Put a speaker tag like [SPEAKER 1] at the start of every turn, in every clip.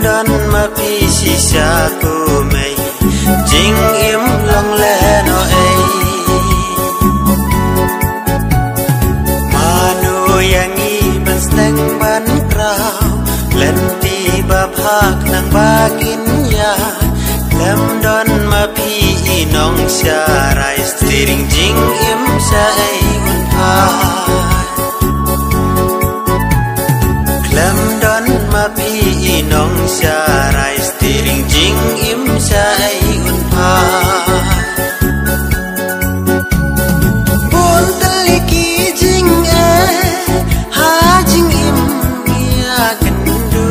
[SPEAKER 1] don ma pi si sha ko mei jing im long le no ei manu yang i ban steng ban krao len ti ba phak nang bakin ya lem don ma pi i nong sha rai steering jing im sha ei un pa lem don ma pi i nong sha rai steering jing im sha ei un pa bon teliki jing e ha jing im ya kendu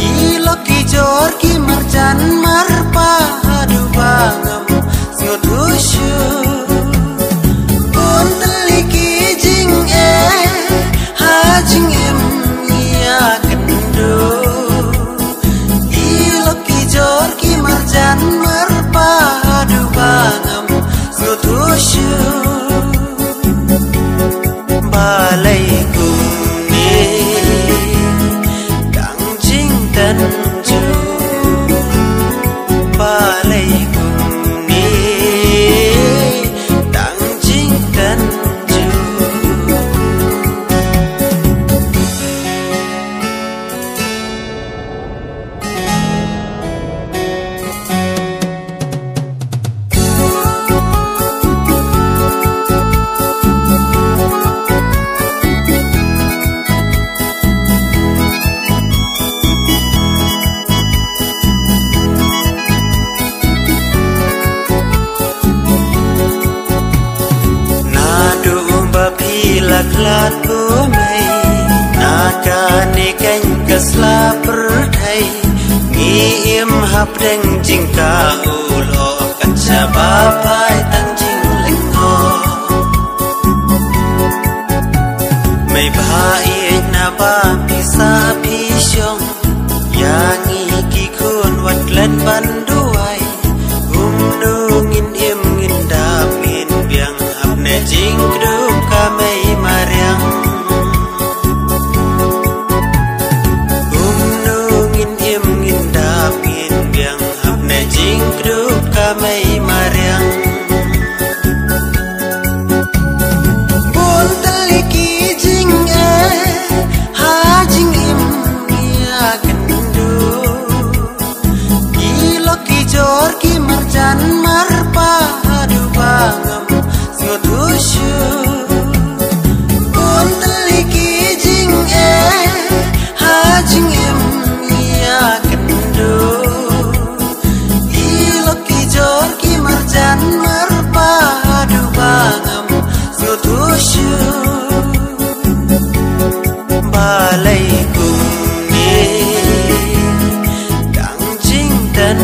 [SPEAKER 1] i loki jor ki marjan marpa adu bangam ngudusyu bon teliki jing e ha jing im ya kendu i loki jor ki marjan marpa adu bangam ngudusyu balai kumni dang jing tan ju balai kumni dang jing tan ju laklat ko mai naka ni keng kasla perthai ngi im hap deng jing ka ulo kacha ba pai tang jing lengo mai bhai na ba pisa phi shong yangi ki khun wat len ban duai nu ngin im ngin da min biang hap ne jing du ka mai mariang nu ngin im ngin da min biang hap ne jing du ka mai mariang bon teliki jing e ha jing im ya kendu i loki jor ki marjan marpa adu bangam ngudusyu bon teliki jing e ha jing im ya kendu i loki jor ki marjan marpa adu bangam ngudusyu balai kumni dang jing tan